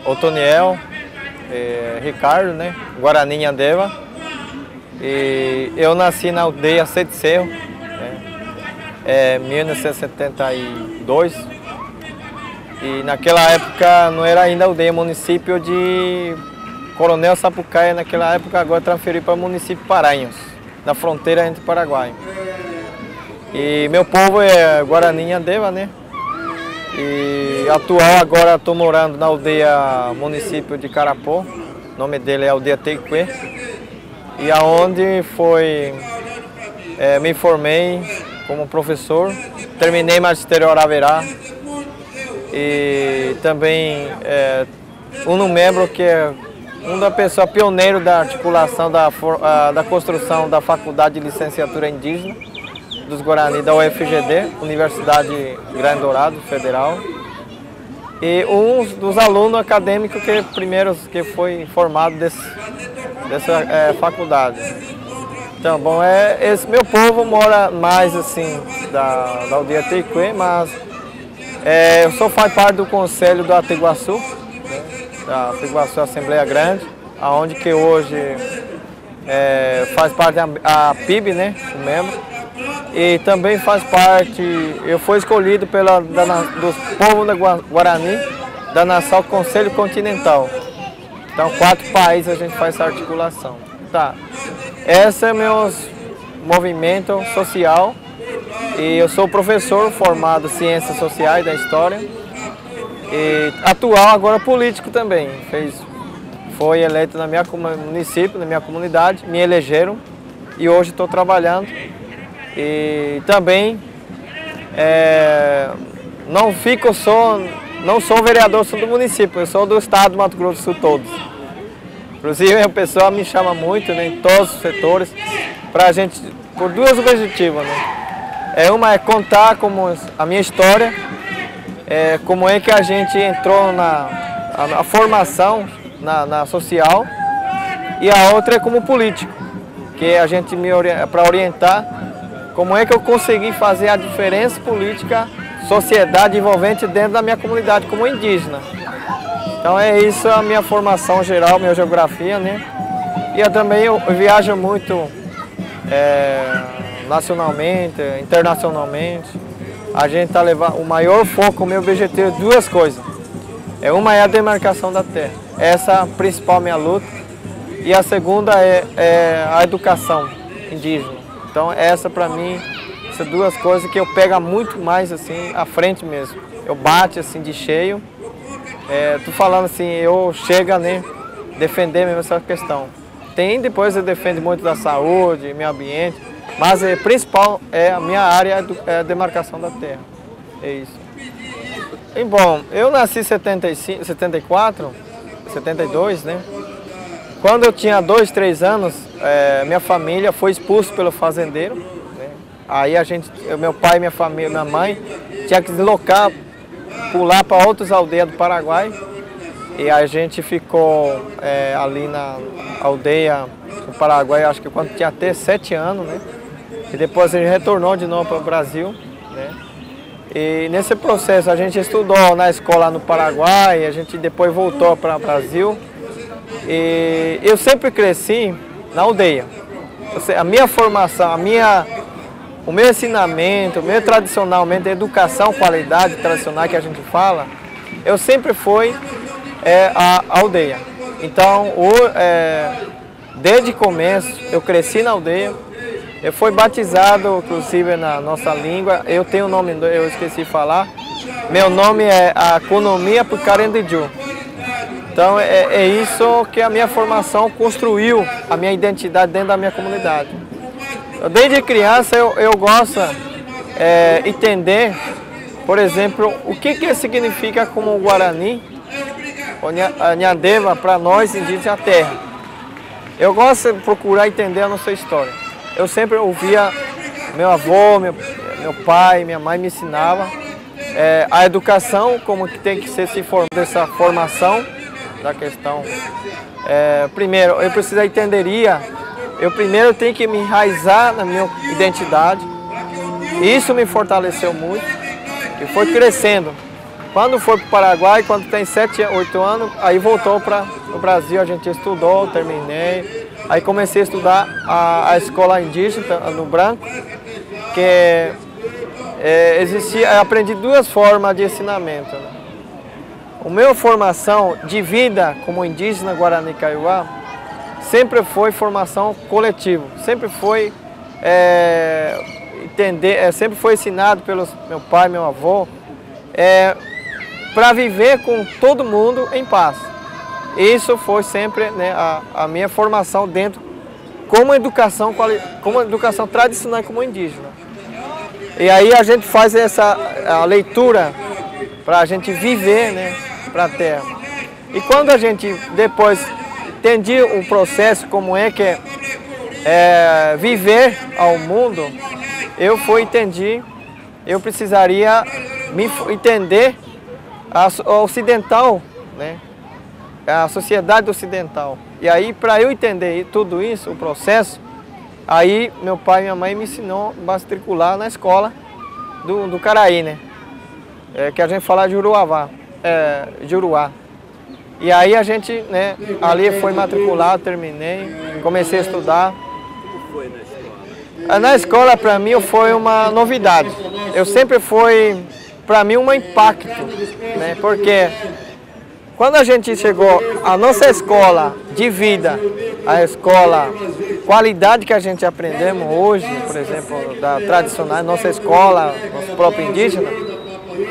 Otoniel, Ricardo, né? Guarani Inhandeva. E eu nasci na aldeia Sete Cerro, né? 1972. E naquela época não era ainda aldeia, município de Coronel Sapucaia, naquela época, agora transferiu para o município de Paranhos, na fronteira entre Paraguai. E meu povo é Guarani Inhandeva, né? E atual agora estou morando na aldeia município de Carapó, o nome dele é Aldeia Teicuê. E aonde me formei como professor, terminei magistério Araverá e também um membro que é uma pessoa pioneiro da articulação da construção da Faculdade de Licenciatura Indígena dos Guarani da UFGD, Universidade Grande Dourado Federal, e um dos alunos acadêmicos que foi formado dessa faculdade. Então, bom, esse meu povo mora mais assim da aldeia Teicuê, mas eu sou faz parte do conselho do Ateguaçu, né, da Ateguaçu Assembleia Grande, aonde que hoje faz parte a PIB, né, o membro, e também faz parte, eu fui escolhido dos povos da Guarani da nação Conselho Continental. Então, 4 países a gente faz essa articulação. Tá. Esse é meu movimento social e eu sou professor formado em Ciências Sociais da História e atual agora político também. Foi eleito na minha município, na minha comunidade, me elegeram e hoje estou trabalhando. E também não sou vereador do município, eu sou do estado do Mato Grosso do Sul todos. Inclusive a pessoa me chama muito, né, em todos os setores, para a gente, por 2 objetivos, né? Uma é contar como a minha história, como é que a gente entrou na formação na social, e a outra é como político, que a gente para orientar como é que eu consegui fazer a diferença política, sociedade envolvente dentro da minha comunidade como indígena. Então é isso a minha formação geral, minha geografia, né? E eu também viajo muito nacionalmente, internacionalmente. A gente está levando o maior foco, o meu objetivo é 2 coisas. Uma é a demarcação da terra, essa é a principal minha luta. E a segunda é a educação indígena. Então essa para mim, essas 2 coisas que eu pego muito mais assim à frente mesmo. Eu bato assim de cheio. Tô falando assim, eu chego, né, defender mesmo essa questão. Depois eu defendo muito da saúde, meio ambiente, mas o principal a minha área é a demarcação da terra. É isso. E, bom, eu nasci em 74, 72, né? Quando eu tinha 2, 3 anos, minha família foi expulsa pelo fazendeiro, né? Aí meu pai, minha família, minha mãe, tinha que deslocar, pular para outras aldeias do Paraguai. E a gente ficou ali na aldeia do Paraguai, acho que quando tinha até 7 anos, né? E depois a gente retornou de novo para o Brasil, né? E nesse processo a gente estudou na escola no Paraguai, a gente depois voltou para o Brasil. E eu sempre cresci na aldeia. A minha formação, o meu ensinamento, o meu tradicionalmente, a educação, qualidade tradicional que a gente fala, eu sempre fui a aldeia. Então, desde o começo, eu cresci na aldeia. Eu fui batizado, inclusive, na nossa língua. Eu tenho o nome, eu esqueci de falar. Meu nome é Economia Pucarendiju. Então, é isso que a minha formação construiu a minha identidade dentro da minha comunidade. Desde criança, eu gosto de entender, por exemplo, o que significa como Guarani, a Inhandeva, para nós indígenas, a terra. Eu gosto de procurar entender a nossa história. Eu sempre ouvia meu avô, meu pai, minha mãe me ensinava a educação, como que tem que ser dessa formação da questão. Primeiro, eu primeiro tenho que me enraizar na minha identidade. Isso me fortaleceu muito e foi crescendo. Quando foi para o Paraguai, quando tem 7, 8 anos, aí voltou para o Brasil, a gente estudou, terminei. Aí comecei a estudar a escola indígena no Branco, que existia, eu aprendi 2 formas de ensinamento. Né? A minha formação de vida como indígena Guarani Kaiowá sempre foi formação coletiva, sempre foi sempre foi ensinado pelos meu pai, meu avô, para viver com todo mundo em paz. Isso foi sempre, né, a minha formação dentro, como educação tradicional como indígena. E aí a gente faz a leitura para a gente viver, né, para a terra. E quando a gente depois entendi o processo, como é que viver ao mundo, eu entendi, eu precisaria me entender a ocidental, né? A sociedade ocidental. E aí, para eu entender tudo isso, o processo, aí meu pai e minha mãe me ensinou a matricular na escola do Caraí, né? Que a gente fala de Juruá. E aí a gente, né, ali foi matriculado, terminei, comecei a estudar. Como foi na escola? Na escola, para mim, foi uma novidade. Eu sempre foi, para mim, um impacto, né? Porque quando a gente chegou, a nossa escola de vida, a escola, qualidade que a gente aprendemos hoje, por exemplo, da tradicional, nossa escola, nosso próprio indígena,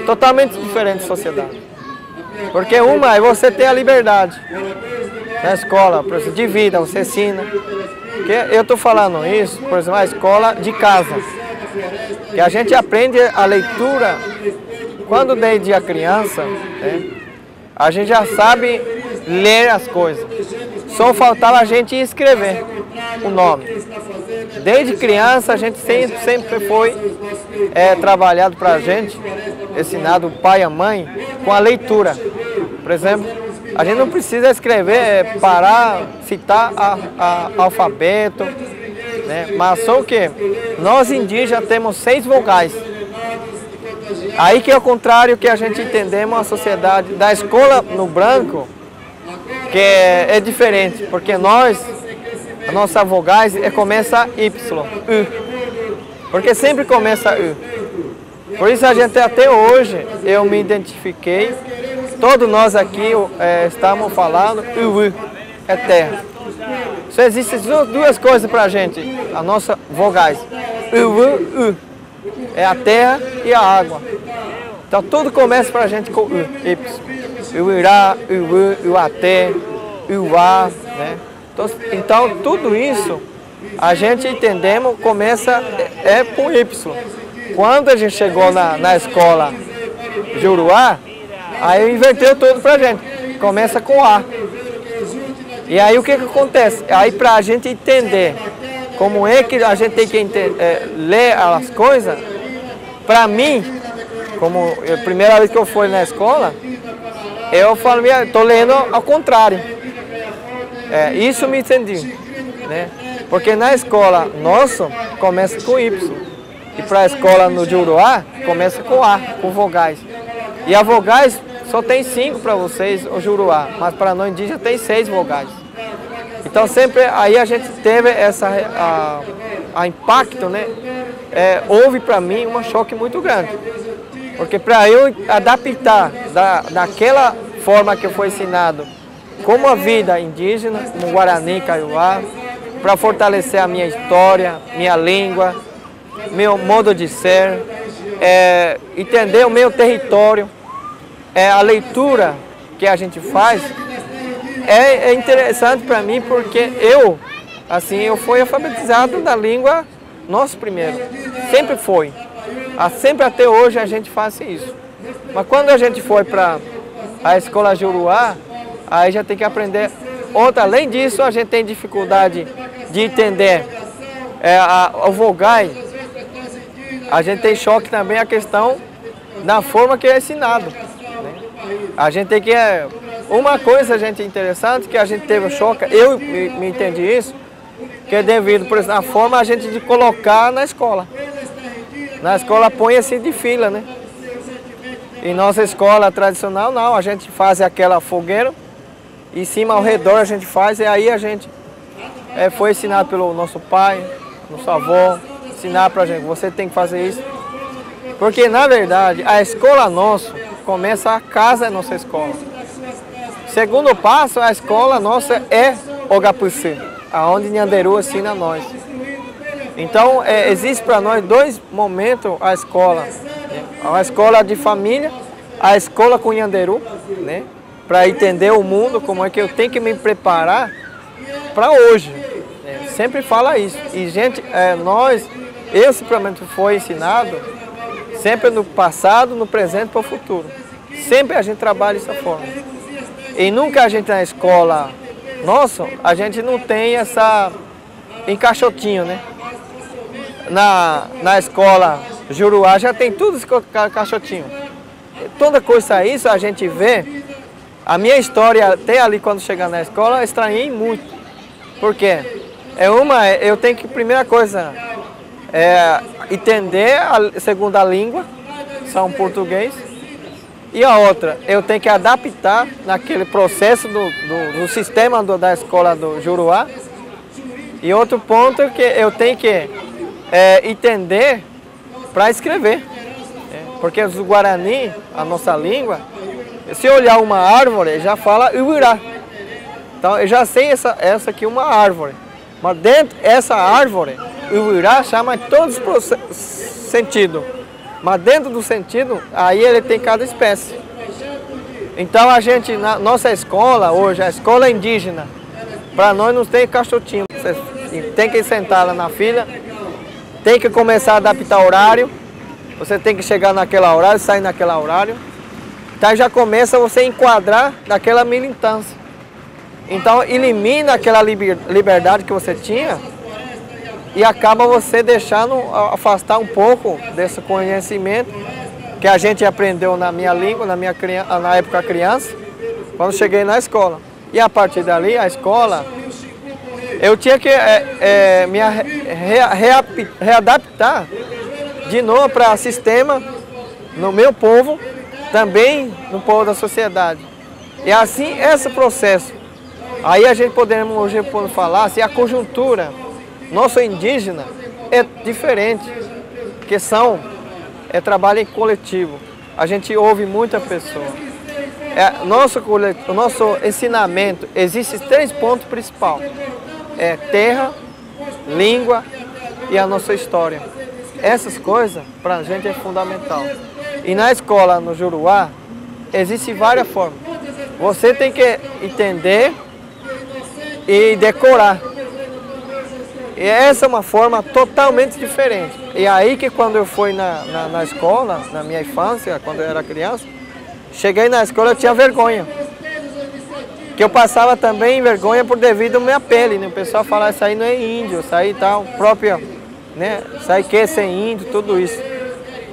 totalmente diferente da sociedade. Porque uma é você ter a liberdade na escola, por exemplo, de vida, você ensina. Que eu estou falando isso, por exemplo, a escola de casa, que a gente aprende a leitura quando desde a criança, né? A gente já sabe ler as coisas. Só faltava a gente escrever o nome. Desde criança a gente sempre foi trabalhado para a gente, ensinado o pai e a mãe, com a leitura. Por exemplo, a gente não precisa escrever, parar, citar alfabeto, né? Mas só o que? Nós indígenas temos 6 vogais. Aí que é o contrário que a gente entendemos a sociedade da escola no Branco, que é diferente, porque a nossa vogais começa Y, U, porque sempre começa U. Por isso a gente até hoje, eu me identifiquei, todos nós aqui estamos falando U, é terra. Só existem 2 coisas para a gente, a nossa vogais, U, é a terra e a água. Então tudo começa para a gente com U, Y. Uirá, Uú, Uaté, Uá, né? Então tudo isso a gente entendemos, começa com Y. Quando a gente chegou na escola Juruá, aí inverteu tudo para a gente. Começa com A. E aí o que acontece? Aí para a gente entender como é que a gente tem que ler as coisas, para mim, como a primeira vez que eu fui na escola, eu falei, estou lendo ao contrário. Isso me entendi, né? Porque na escola nossa começa com Y. E para a escola no Juruá começa com A, com vogais. E a vogais só tem 5 para vocês, o Juruá, mas para nós indígenas tem 6 vogais. Então sempre aí a gente teve a impacto, né? Houve para mim um choque muito grande. Porque para eu adaptar daquela forma que eu fui ensinado, como a vida indígena, como Guarani Kaiowá, para fortalecer a minha história, minha língua, meu modo de ser, entender o meu território, a leitura que a gente faz, é interessante para mim porque eu fui alfabetizado na língua nossa primeiro, sempre foi. Sempre até hoje a gente faz isso. Mas quando a gente foi para a escola Juruá, aí já tem que aprender outra. Além disso, a gente tem dificuldade de entender o vogai. A gente tem choque também a questão da forma que é ensinado, né? A gente tem que... uma coisa, gente, interessante, que a gente teve um choque, eu me entendi isso, que é devido, por exemplo, a forma a gente de colocar na escola. Na escola põe assim de fila, né? Em nossa escola tradicional, não, a gente faz aquela fogueira, em cima ao redor a gente faz, e aí a gente foi ensinado pelo nosso pai, nosso avô, ensinar pra gente, você tem que fazer isso. Porque na verdade, a escola nossa começa, a casa é nossa escola. Segundo passo, a escola nossa é o Gapucê, aonde Nhanderu ensina a nós. Então, existe para nós dois momentos a escola. A escola de família, a escola com Nhanderu, né? Para entender o mundo, como é que eu tenho que me preparar para hoje. Sempre fala isso. E gente, eu simplesmente foi ensinado sempre no passado, no presente e para o futuro. Sempre a gente trabalha dessa forma. E nunca a gente na escola, nossa, a gente não tem essa encaixotinho, né? Na escola Juruá já tem tudo esse caixotinho. Toda coisa isso a gente vê. A minha história até ali quando chegar na escola, eu estranhei muito. Por quê? Eu tenho que, primeira coisa, entender a segunda língua, são português. E a outra, eu tenho que adaptar naquele processo do sistema da escola do Juruá. E outro ponto é que eu tenho que entender para escrever. Porque os Guarani, a nossa língua, se olhar uma árvore, já fala Uirá. Então eu já sei essa aqui é uma árvore. Mas dentro dessa árvore, Uirá chama todos os sentidos. Mas dentro do sentido, aí ele tem cada espécie. Então a gente, na nossa escola hoje, a escola indígena, para nós não tem caixotinho. Você tem que sentar lá na fila, tem que começar a adaptar o horário, você tem que chegar naquele horário, sair naquele horário. Então já começa você a enquadrar daquela militância. Então elimina aquela liberdade que você tinha e acaba você deixando afastar um pouco desse conhecimento que a gente aprendeu na minha língua, na época criança, quando cheguei na escola. E a partir dali, a escola, eu tinha que me readaptar de novo para o sistema, no meu povo, também no povo da sociedade. E assim, esse processo. Aí a gente podemos hoje falar se a conjuntura nosso indígena é diferente, porque trabalho em coletivo. A gente ouve muita pessoa. O nosso ensinamento, existem 3 pontos principais. Terra, língua e a nossa história. Essas coisas, para a gente, é fundamental. E na escola, no Juruá, existem várias formas. Você tem que entender e decorar. E essa é uma forma totalmente diferente. E aí que quando eu fui na escola, na minha infância, quando eu era criança, cheguei na escola eu tinha vergonha. Que eu passava também vergonha por devido à minha pele, né? O pessoal fala, isso aí não é índio, isso aí tal, própria, né? Isso aí quer ser índio, tudo isso.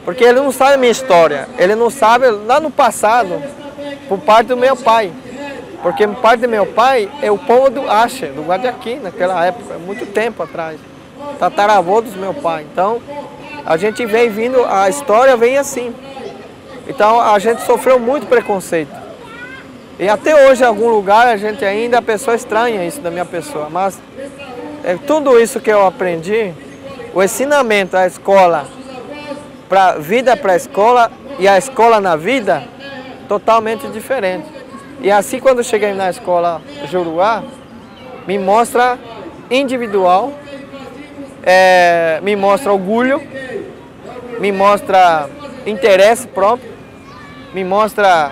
Porque ele não sabe a minha história, ele não sabe lá no passado, por parte do meu pai. Porque parte do meu pai é o povo do Axé, do Guadiaqui, naquela época, muito tempo atrás. Tataravô dos meu pai. Então, a gente vem vindo, a história vem assim. Então, a gente sofreu muito preconceito. E até hoje, em algum lugar, a pessoa estranha isso da minha pessoa. Mas tudo isso que eu aprendi, o ensinamento, a escola, para vida para a escola e a escola na vida, totalmente diferente. E assim, quando eu cheguei na escola Juruá, me mostra individual, me mostra orgulho, me mostra interesse próprio, me mostra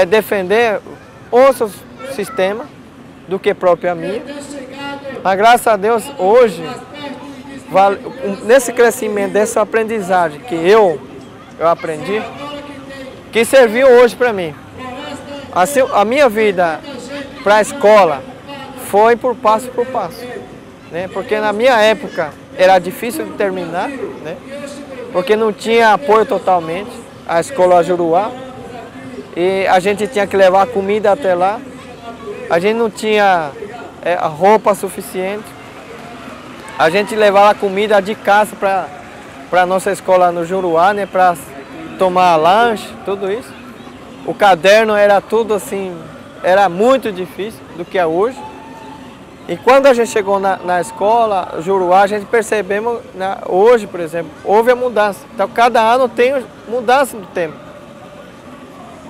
defender outros sistemas do que próprio a minha. Mas graças a Deus, hoje, nesse crescimento, dessa aprendizagem que eu aprendi, que serviu hoje para mim. Assim, a minha vida para a escola foi por passo, né? Porque na minha época era difícil de terminar, né? Porque não tinha apoio totalmente, a escola Juruá, e a gente tinha que levar comida até lá, a gente não tinha roupa suficiente, a gente levava comida de casa para a nossa escola no Juruá, né? Para tomar lanche, tudo isso. O caderno era tudo assim, era muito difícil do que é hoje. E quando a gente chegou na escola, Juruá, a gente percebemos, né, hoje, por exemplo, houve a mudança. Então, cada ano tem mudança do tempo.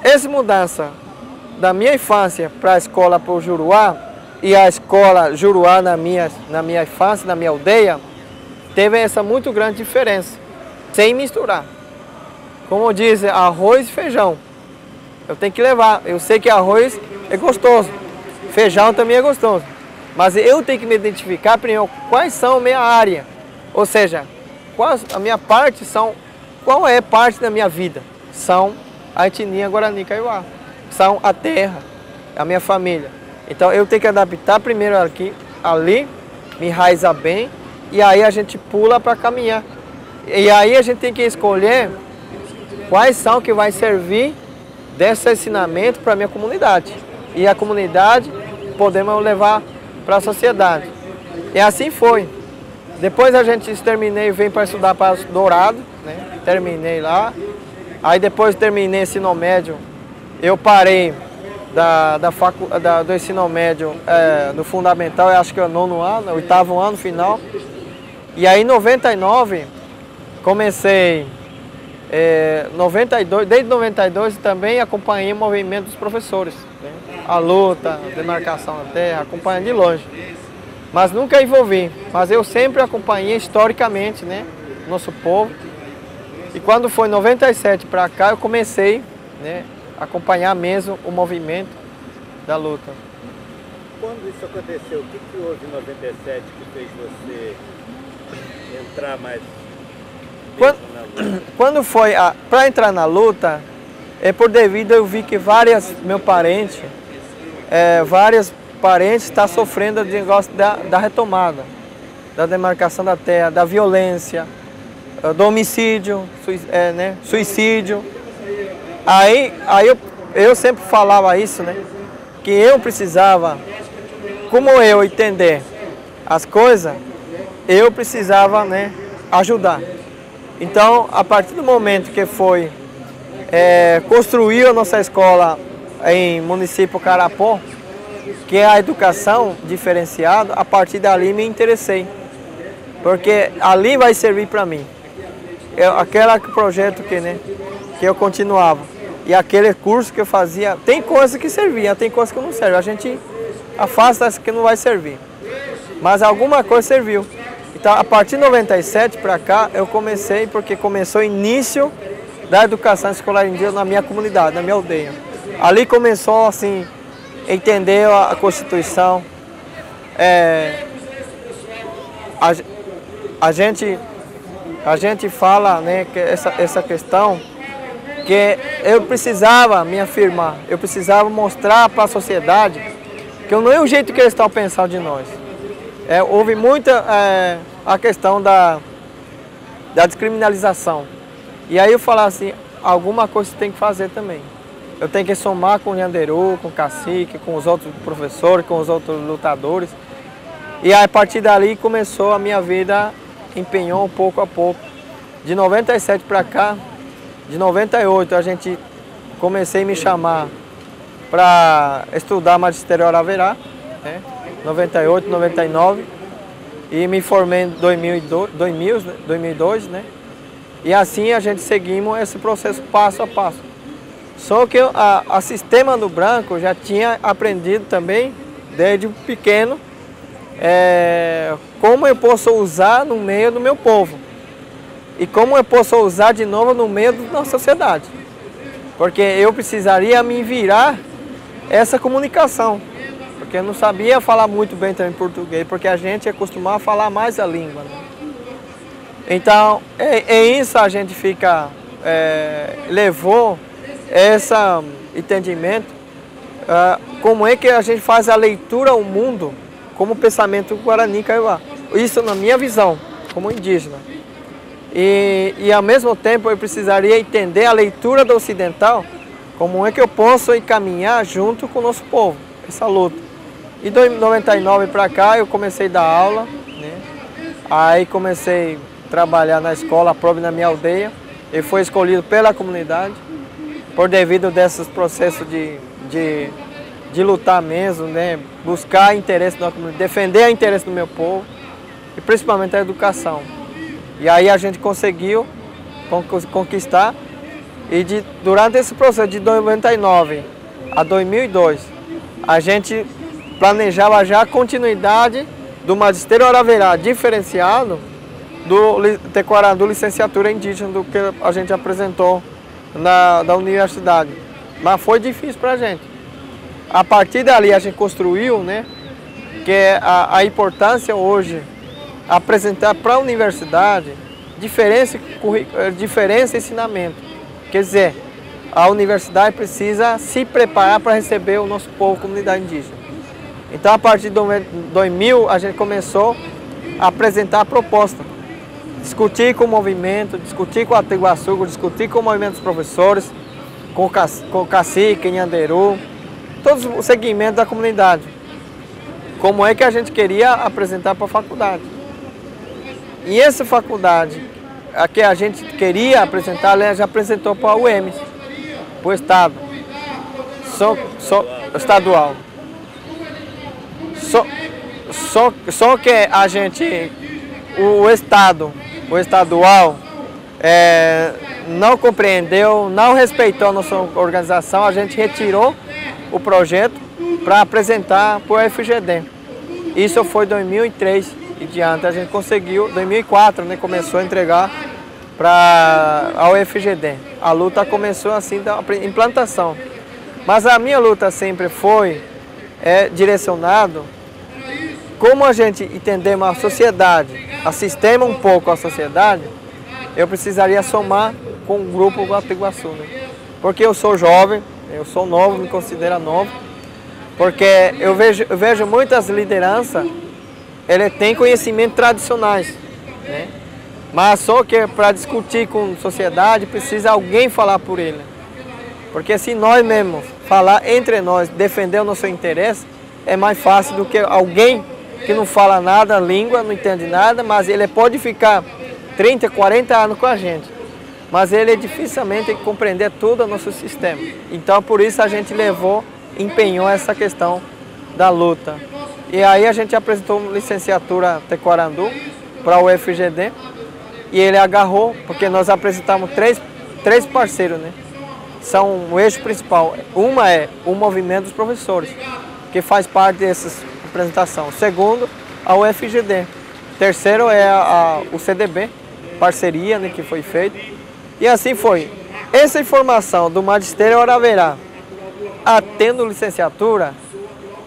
Essa mudança da minha infância para a escola para o Juruá e a escola Juruá na minha infância, na minha aldeia, teve essa muito grande diferença, sem misturar. Como dizem, arroz e feijão. Eu tenho que levar. Eu sei que arroz é gostoso, feijão também é gostoso. Mas eu tenho que me identificar primeiro quais são a minha área. Ou seja, a minha parte qual é parte da minha vida? São a etnia Guarani Kaiowá. São a terra, a minha família. Então eu tenho que adaptar primeiro ali, me enraizar bem, e aí a gente pula para caminhar. E aí a gente tem que escolher quais são que vai servir desse ensinamento para a minha comunidade. E a comunidade podemos levar para a sociedade. E assim foi. Depois a gente terminei, vem para estudar para Dourado, né? Terminei lá. Aí depois terminei ensino médio, eu parei do ensino médio no fundamental, eu acho que é o 9º ano, 8º ano final. E aí em 99 comecei, 92, desde 92 também acompanhei o movimento dos professores, né? A luta, a demarcação da terra, acompanhando de longe. Mas nunca envolvi, mas eu sempre acompanhei historicamente, né, nosso povo. E quando foi 97 para cá, eu comecei, né, a acompanhar mesmo o movimento da luta. Quando isso aconteceu, o que houve em 97 que fez você entrar mais na luta? Quando foi para entrar na luta, por devido eu vi que vários parentes estão sofrendo do negócio da retomada, da demarcação da terra, da violência, do homicídio, né, suicídio. Aí eu sempre falava isso, né, que eu precisava, como eu entender as coisas, eu precisava, né, ajudar. Então, a partir do momento que foi construir a nossa escola em município Carapó, que é a educação diferenciada, a partir dali me interessei, porque ali vai servir para mim. Aquele projeto que eu continuava e aquele curso que eu fazia, tem coisas que serviam, tem coisas que não servem. A gente afasta as que não vai servir, mas alguma coisa serviu. Então, a partir de 97 para cá, eu comecei, porque começou o início da educação escolar indígena na minha comunidade, na minha aldeia. Ali começou, assim, entender a Constituição. A gente fala, né, que essa questão, que eu precisava me afirmar, eu precisava mostrar para a sociedade que não é o jeito que eles estão pensando de nós. Houve muita a questão da descriminalização. E aí eu falava assim, alguma coisa você tem que fazer também. Eu tenho que somar com o Nhanderu, com o cacique, com os outros professores, com os outros lutadores. E aí, a partir dali começou a minha vida, empenhou pouco a pouco. De 97 para cá, de 98 a gente comecei a me chamar para estudar magistério Araverá, né? 98, 99, e me formei em 2002, né? E assim a gente seguimos esse processo passo a passo. Só que a Sistema do Branco já tinha aprendido também, desde pequeno, como eu posso usar no meio do meu povo. E como eu posso usar de novo no meio da nossa sociedade. Porque eu precisaria me virar essa comunicação. Porque eu não sabia falar muito bem também português, porque a gente é acostumado a falar mais a língua, né? Então, isso a gente levou esse entendimento, como é que a gente faz a leitura ao mundo como pensamento Guarani Kaiowá. Isso na minha visão, como indígena. E ao mesmo tempo eu precisaria entender a leitura do ocidental, como é que eu posso encaminhar junto com o nosso povo, essa luta. E de 99 para cá eu comecei a dar aula, né? Aí comecei a trabalhar na escola própria na minha aldeia. ele foi escolhido pela comunidade, por devido desses processos de lutar mesmo, né? Buscar interesse da comunidade, defender o interesse do meu povo e principalmente a educação. E aí a gente conseguiu conquistar e durante esse processo de 99 a 2002, a gente planejava já a continuidade do magistério Araverá diferenciado do Tequarandu licenciatura indígena do que a gente apresentou da universidade. Mas foi difícil para a gente. A partir dali a gente construiu, né, que é a importância hoje apresentar para a universidade diferença e ensinamento. Quer dizer, a universidade precisa se preparar para receber o nosso povo, comunidade indígena. Então, a partir de 2000, a gente começou a apresentar a proposta. Discutir com o movimento, discutir com a Teguaçu, discutir com o movimento dos professores, com o cacique, Nhanderu, todos os segmentos da comunidade. Como é que a gente queria apresentar para a faculdade. E essa faculdade, a que a gente queria apresentar, ela já apresentou para o UEMS, para o Estado, estadual. Só que a gente, o Estado, o estadual, não compreendeu, não respeitou a nossa organização, a gente retirou o projeto para apresentar para o FGD. Isso foi em 2003 e diante, a gente conseguiu, em 2004, né, começou a entregar para a UFGD. A luta começou assim da implantação. Mas a minha luta sempre foi direcionado como a gente entendemos a sociedade, assistimos um pouco a sociedade, eu precisaria somar com o grupo Guateguaçu, né? Porque eu sou jovem, eu sou novo, me considero novo, porque eu vejo muitas lideranças, ele tem conhecimentos tradicionais, né? Mas só que para discutir com a sociedade precisa alguém falar por ele. Porque se nós mesmos falar entre nós, defender o nosso interesse, é mais fácil do que alguém que não fala nada, a língua, não entende nada, mas ele pode ficar 30, 40 anos com a gente. Mas ele dificilmente tem que compreender todo o nosso sistema. Então por isso a gente empenhou essa questão da luta. E aí a gente apresentou uma licenciatura Tequarandu para o UFGD e ele agarrou, porque nós apresentamos três parceiros, né? São o eixo principal. Uma é o movimento dos professores, que faz parte dessa apresentação. Segundo, a UFGD. Terceiro é o CDB, parceria, né, que foi feita. E assim foi. Essa informação do magistério Araverá, tendo licenciatura,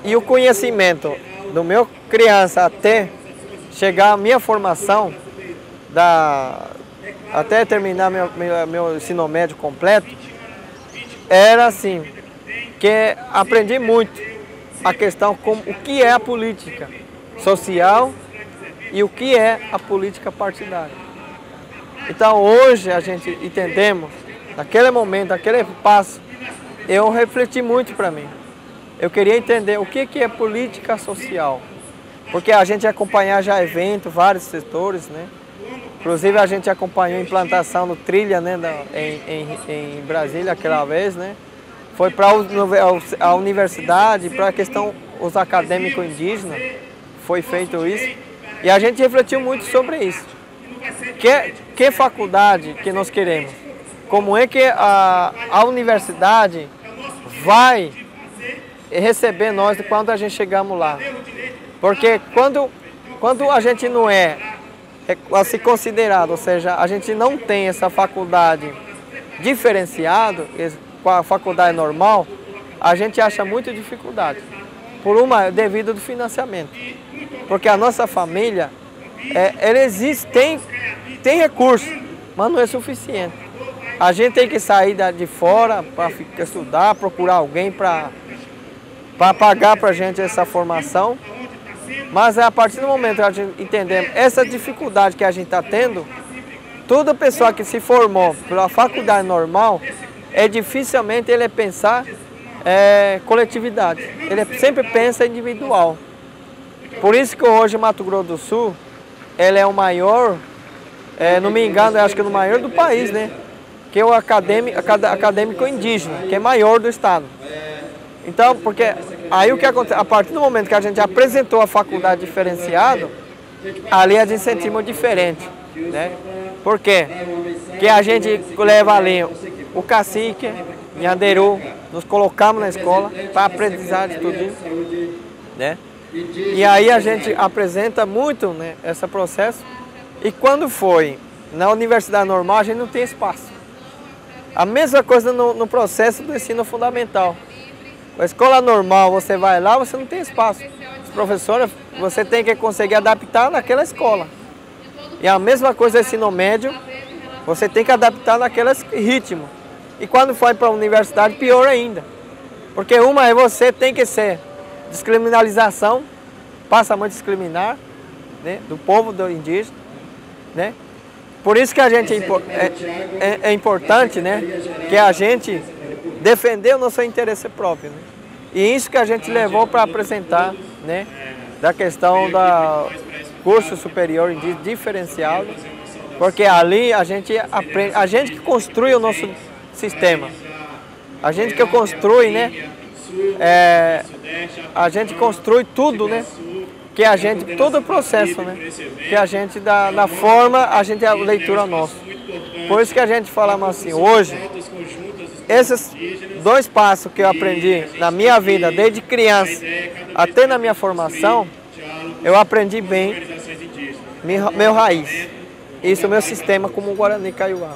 e o conhecimento do meu criança até chegar à minha formação, até terminar meu ensino médio completo, era assim, que aprendi muito a questão como o que é a política social e o que é a política partidária. Então hoje a gente entendemos, naquele momento, naquele passo, eu refleti muito para mim. Eu queria entender o que é política social, porque a gente acompanhar já eventos, vários setores, né? Inclusive a gente acompanhou a implantação do trilha, né, em Brasília aquela vez, né? Foi para a universidade, para a questão os acadêmicos indígenas, foi feito isso. E a gente refletiu muito sobre isso. Que faculdade que nós queremos? Como é que a universidade vai receber nós quando a gente chegamos lá? Porque quando a gente não é assim considerado, ou seja, a gente não tem essa faculdade diferenciada com a faculdade normal, a gente acha muita dificuldade, devido ao financiamento. Porque a nossa família, ela existe, tem recurso, mas não é suficiente. A gente tem que sair de fora para estudar, procurar alguém para pagar para a gente essa formação. Mas a partir do momento que a gente entendemos essa dificuldade que a gente está tendo, toda pessoa que se formou pela faculdade normal, dificilmente ele pensar coletividade, ele sempre pensa individual. Por isso que hoje Mato Grosso do Sul, ele é o maior, não me engano, eu acho que é o maior do país, né? que o acadêmico indígena, que é maior do estado. Então, porque aí o que acontece, a partir do momento que a gente apresentou a faculdade diferenciada, ali a gente sentimos diferente, né? Por quê? Porque a gente leva ali o cacique, Nhanderu, nos colocamos na escola para aprendizagem tudo, né? E aí a gente apresenta muito, né, esse processo. E quando foi na universidade normal, a gente não tem espaço. A mesma coisa no processo do ensino fundamental. A escola normal, você vai lá, você não tem espaço. Os professores, você tem que conseguir adaptar naquela escola. E a mesma coisa no ensino médio, você tem que adaptar naquele ritmo. E quando for para a universidade, pior ainda. Porque uma é você tem que ser descriminalização, passa muito a discriminar, né, do povo do indígena, né? Por isso que a gente é importante, né, que a gente defender o nosso interesse próprio, né? E isso que a gente levou para apresentar, né, da questão da curso superior indígena diferenciado, porque ali a gente aprende, a gente que construi o nosso sistema, a gente que constrói, né, a gente constrói tudo, né, que a gente, todo o processo, né, que a gente dá na forma, a gente a leitura nossa. Por isso que a gente falamos assim, hoje, esses 2 passos que eu aprendi na minha vida, desde criança até na minha formação, eu aprendi bem meu raiz. Isso é o meu sistema como Guarani Kaiowá,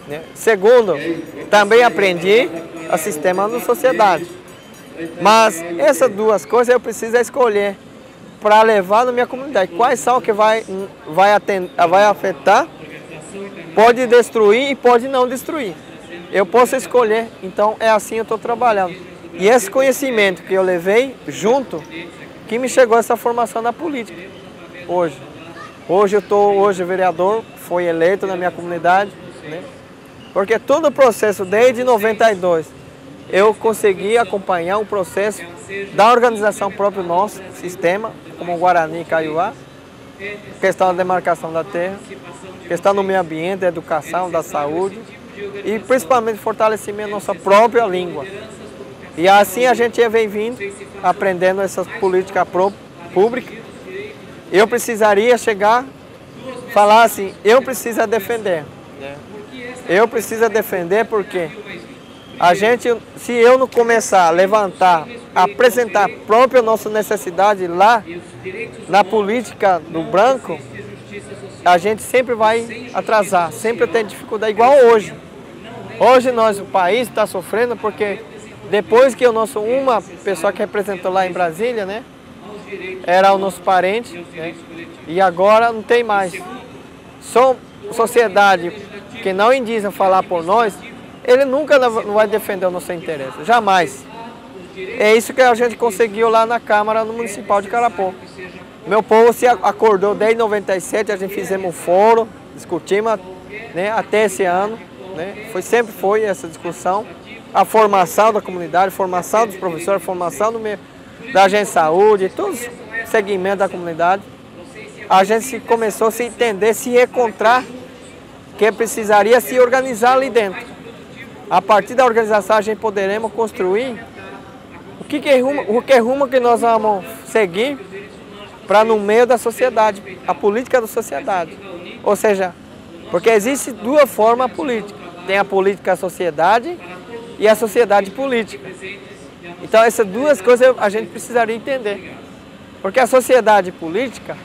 né? Segundo, também aprendi o sistema da sociedade. Mas essas 2 coisas eu preciso escolher para levar na minha comunidade. Quais são que vai afetar, pode destruir e pode não destruir. Eu posso escolher, então é assim que eu estou trabalhando. E esse conhecimento que eu levei junto, que me chegou essa formação na política, hoje. Hoje eu estou vereador, fui eleito na minha comunidade, né? Porque todo o processo, desde 92, eu consegui acompanhar o processo da organização próprio nosso, sistema, como o Guarani Kaiowá, questão da demarcação da terra, questão do meio ambiente, da educação, da saúde, e principalmente fortalecimento da nossa própria língua. E assim a gente vem vindo, aprendendo essas políticas públicas. Eu precisaria chegar, falar assim, eu preciso defender. Eu preciso defender porque a gente, se eu não começar a levantar, apresentar a própria nossa necessidade lá, na política do branco, a gente sempre vai atrasar, sempre tem dificuldade, igual hoje. Hoje o país está sofrendo porque depois que uma pessoa que representou lá em Brasília, né, era o nosso parente, né, e agora não tem mais. Só sociedade que não indígena falar por nós, ele nunca não vai defender o nosso interesse, jamais. É isso que a gente conseguiu lá na Câmara Municipal de Carapó. Meu povo se acordou desde 97, a gente fizemos um fórum, discutimos, né, até esse ano, né, sempre foi essa discussão, a formação da comunidade, a formação dos professores, a formação da agência de saúde, todos os segmentos da comunidade. A gente começou a se entender, se encontrar, que precisaria se organizar ali dentro. A partir da organização a gente poderemos construir o que rumo que nós vamos seguir para no meio da sociedade, a política da sociedade. Ou seja, porque existe 2 formas políticas. Tem a política da sociedade e a sociedade política. Então essas 2 coisas a gente precisaria entender. Porque a sociedade política,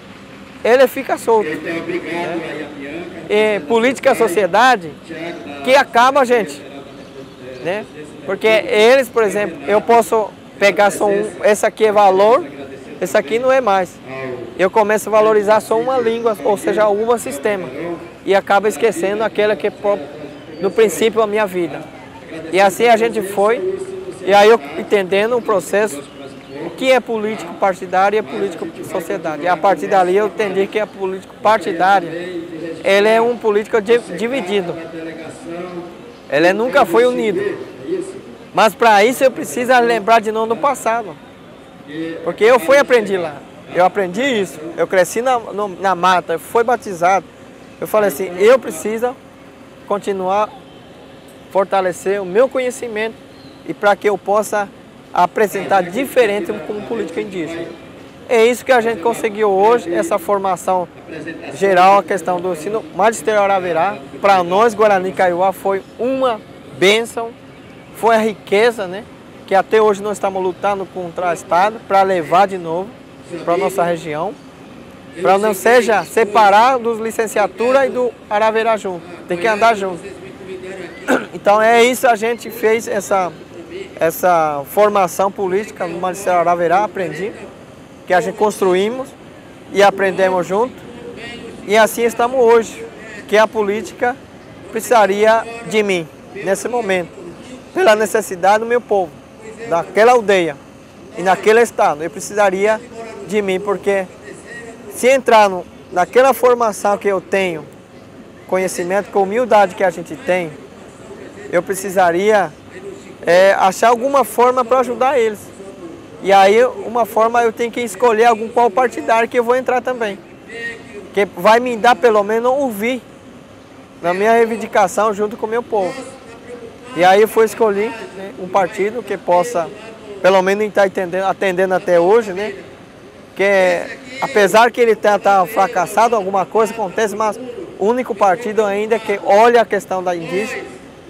ele fica solto. Né? E política sociedade que acaba a gente. Né? Porque eles, por exemplo, eu posso pegar só esse aqui é valor, esse aqui não é mais. Eu começo a valorizar só uma língua, ou seja, um sistema. E acaba esquecendo aquela que é no princípio a minha vida. E assim a gente foi, e aí eu entendendo o processo, o que é político partidário e é político sociedade. E a partir dali eu entendi que a político partidária, ele é um político dividido. Ele nunca foi unido. Mas para isso eu preciso lembrar de novo do passado. Porque eu aprendi lá. Eu aprendi isso. Eu cresci na mata, eu fui batizado. Eu falei assim, eu preciso continuar fortalecer o meu conhecimento e para que eu possa apresentar diferente como política indígena. É isso que a gente conseguiu hoje, essa formação geral, a questão do ensino magisterial Araverá, para nós, Guarani Kaiowá, foi uma bênção, foi a riqueza, né? Que até hoje nós estamos lutando contra o Estado para levar de novo para a nossa região, para não seja separar dos licenciatura e do Araverá junto, tem que andar junto. Então é isso, a gente fez essa formação política no Magistério Araverá, aprendi, que a gente construímos e aprendemos junto, e assim estamos hoje, que a política precisaria de mim, nesse momento, pela necessidade do meu povo, daquela aldeia e naquele estado. Eu precisaria de mim, porque se entrar naquela formação que eu tenho, conhecimento, com humildade que a gente tem, eu precisaria achar alguma forma para ajudar eles. E aí, uma forma, eu tenho que escolher qual partidário que eu vou entrar também. Que vai me dar, pelo menos, ouvir na minha reivindicação junto com o meu povo. E aí eu fui escolher, né, um partido que possa, pelo menos, estar atendendo até hoje, né? Que apesar que ele tenha fracassado, alguma coisa acontece, mas o único partido ainda que olha a questão da indígena,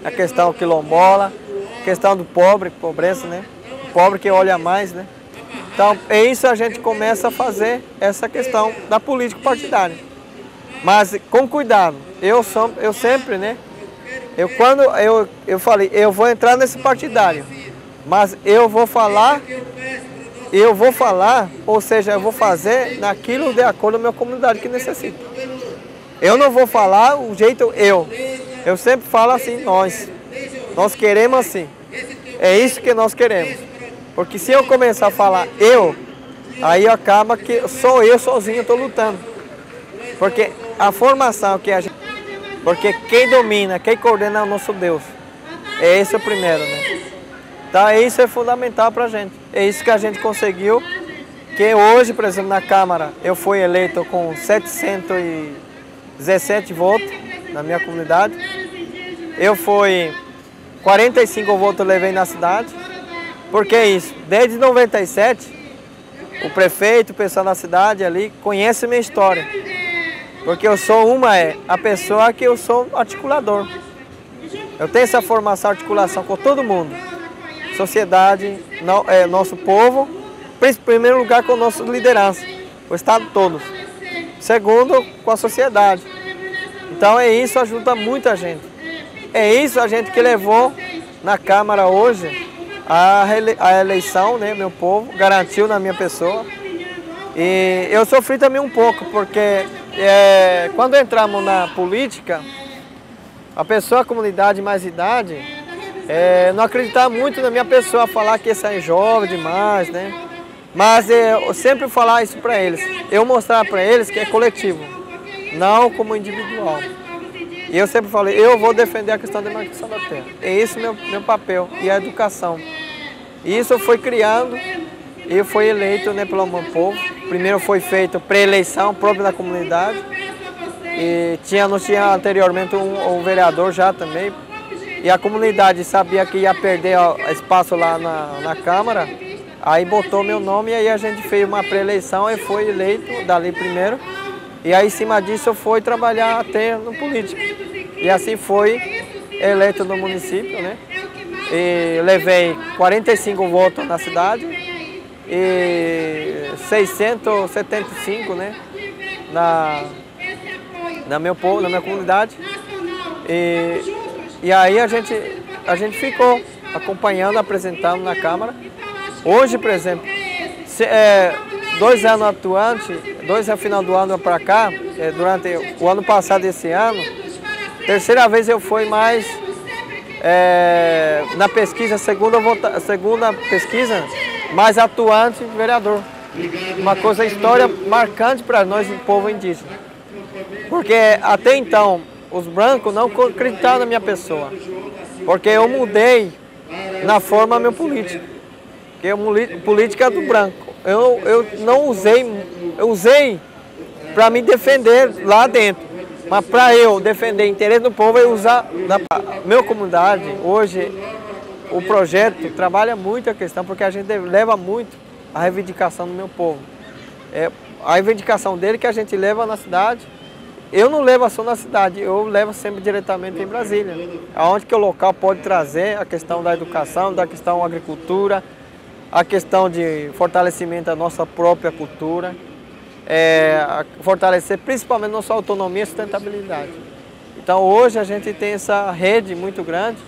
a questão quilombola, a questão do pobre, pobreza, né? O pobre que olha mais, né? Então, é isso, a gente começa a fazer essa questão da política partidária. Mas com cuidado. Eu sempre, né? Quando eu falei, eu vou entrar nesse partidário, mas eu vou falar, ou seja, eu vou fazer naquilo de acordo com a minha comunidade que necessita. Eu não vou falar o jeito eu sempre falo assim, nós queremos assim, é isso que nós queremos. Porque se eu começar a falar aí acaba que sou eu sozinho estou lutando. Porque a formação que a gente... Porque quem domina, quem coordena é o nosso Deus. É esse o primeiro, né? Então isso é fundamental para a gente. É isso que a gente conseguiu. Que hoje, por exemplo, na Câmara, eu fui eleito com 717 votos na minha comunidade. Eu fui 45 votos levei na cidade. Por que isso? Desde 97, o prefeito, o pessoal da cidade ali, conhece minha história. Porque eu sou a pessoa que eu sou articulador. Eu tenho essa formação, articulação com todo mundo. Sociedade, nosso povo, em primeiro lugar com a nossa liderança, o Estado todo. Segundo, com a sociedade. Então é isso, ajuda muita gente. É isso a gente que levou na Câmara hoje a eleição, né, meu povo, garantiu na minha pessoa. E eu sofri também um pouco, porque quando entramos na política, a comunidade mais idade, não acreditava muito na minha pessoa, falar que esse é jovem demais, né? Mas eu sempre falar isso para eles, eu mostrar para eles que é coletivo, não como individual. E eu sempre falei, eu vou defender a questão da demarcação da terra. É esse meu papel, e a educação. E isso foi criando e foi eleito, né, pelo meu povo. Primeiro foi feito pré-eleição própria da comunidade. E não tinha anteriormente um vereador já também. E a comunidade sabia que ia perder espaço lá na Câmara. Aí botou meu nome e aí a gente fez uma pré-eleição e foi eleito dali primeiro. E aí em cima disso eu fui trabalhar até no político. E assim foi eleito no município, né? E levei 45 votos na cidade e 675, né? Na meu povo, na minha comunidade. E aí a gente ficou acompanhando, apresentando na Câmara. Hoje, por exemplo, 2 anos atuantes, 2 anos final do ano para cá, durante o ano passado e esse ano, terceira vez eu fui mais na pesquisa, segunda pesquisa, mais atuante vereador. Uma coisa, história marcante para nós, o povo indígena. Porque até então, os brancos não acreditavam na minha pessoa. Porque eu mudei na forma meu político. Que a política é do branco. Eu não usei, eu usei para me defender lá dentro. Mas para eu defender o interesse do povo, eu usar na minha comunidade, hoje, o projeto trabalha muito a questão, porque a gente leva muito a reivindicação do meu povo. A reivindicação dele que a gente leva na cidade, eu não levo só na cidade, eu levo sempre diretamente em Brasília, aonde que o local pode trazer a questão da educação, da questão da agricultura, a questão de fortalecimento da nossa própria cultura, fortalecer principalmente nossa autonomia e sustentabilidade. Então hoje a gente tem essa rede muito grande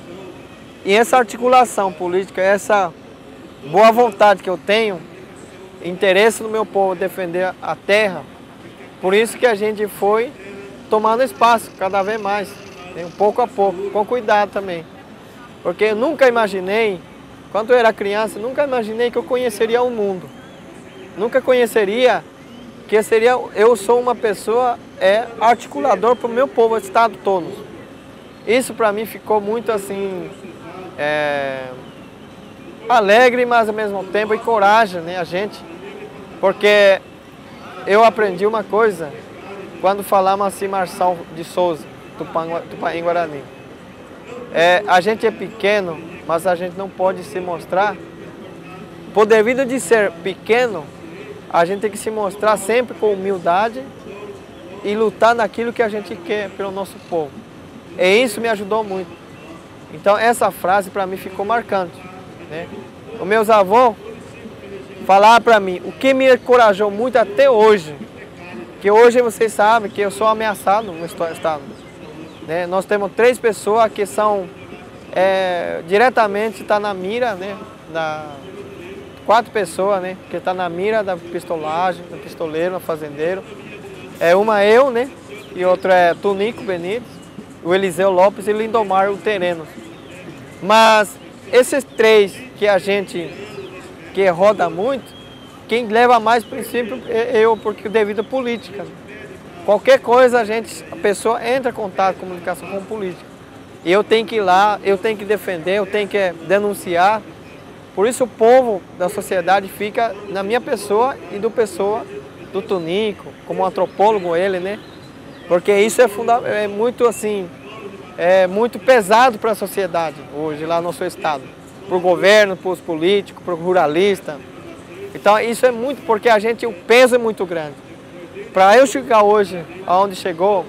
e essa articulação política, essa boa vontade que eu tenho, interesse no meu povo defender a terra, por isso que a gente foi tomando espaço cada vez mais, pouco a pouco, com cuidado também. Porque eu nunca imaginei, quando eu era criança, nunca imaginei que eu conheceria o mundo. Nunca conheceria que eu sou uma pessoa articulador para o meu povo, o estado todo. Isso para mim ficou muito assim, alegre, mas ao mesmo tempo encoraja, né, a gente. Porque eu aprendi uma coisa quando falamos assim Marçal de Souza, Tupã Guarani. A gente é pequeno, mas a gente não pode se mostrar. Por devido de ser pequeno, a gente tem que se mostrar sempre com humildade e lutar naquilo que a gente quer pelo nosso povo. E isso me ajudou muito. Então essa frase para mim ficou marcante, né? Os meus avós falaram para mim, o que me encorajou muito até hoje, que hoje vocês sabem que eu sou ameaçado no estado, né? Nós temos 3 pessoas que são diretamente na mira, né? 4 pessoas, né? Que estão na mira da pistolagem, do pistoleiro, do fazendeiro. Uma eu, né? E outra é Tunico Benítez, o Eliseu Lopes e Lindomar o Tereno. Mas esses 3 que a gente roda muito, quem leva mais princípio é eu, porque devido à política. Qualquer coisa a pessoa entra em contato, comunicação com política. E eu tenho que ir lá, eu tenho que defender, eu tenho que denunciar. Por isso o povo da sociedade fica na minha pessoa e do Tunico, como antropólogo ele, né? Porque isso é muito assim, muito pesado para a sociedade hoje, lá no seu estado. Para o governo, para os políticos, para o ruralista. Então isso é muito, porque o peso é muito grande. Para eu chegar hoje, aonde chegou,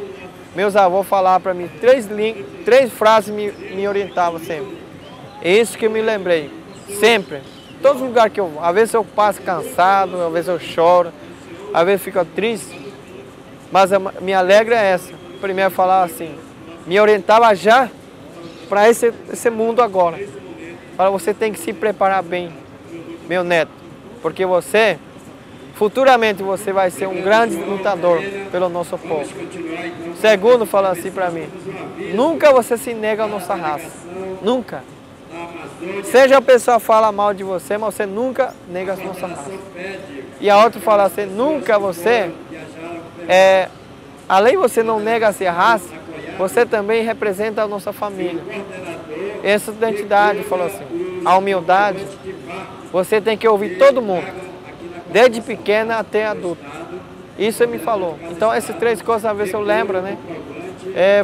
meus avós falavam para mim, 3 frases me orientavam sempre. É isso que eu me lembrei, sempre. Todos os lugares que eu vou, às vezes eu passo cansado, às vezes eu choro, às vezes eu fico triste, mas minha alegre é essa. Primeiro falar assim, me orientava já para esse mundo agora. Fala, você tem que se preparar bem, meu neto, porque futuramente você vai ser um grande lutador pelo nosso povo. Segundo, fala assim para mim, nunca você se nega à nossa raça, nunca. Seja a pessoa fala mal de você, mas você nunca nega a nossa raça. E a outra fala assim, nunca você, além de você não nega a raça, você também representa a nossa família. Essa identidade, falou assim, a humildade, você tem que ouvir todo mundo, desde pequena até adulto. Isso ele me falou. Então essas 3 coisas, às vezes eu lembro, né?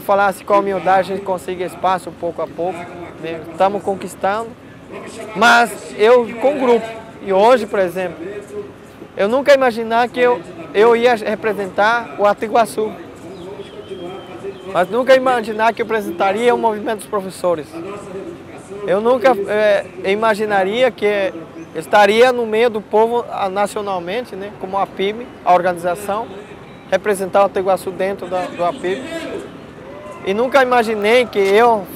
Falar assim, com a humildade a gente consegue espaço pouco a pouco, né? Estamos conquistando, mas eu com grupo. E hoje, por exemplo, eu nunca imaginar que eu ia representar o Atiguaçu. Mas nunca imaginar que eu representaria o movimento dos professores. Eu nunca imaginaria que estaria no meio do povo nacionalmente, né, como a PIB, a organização, representar o Atiguaçu dentro do APIB. E nunca imaginei que eu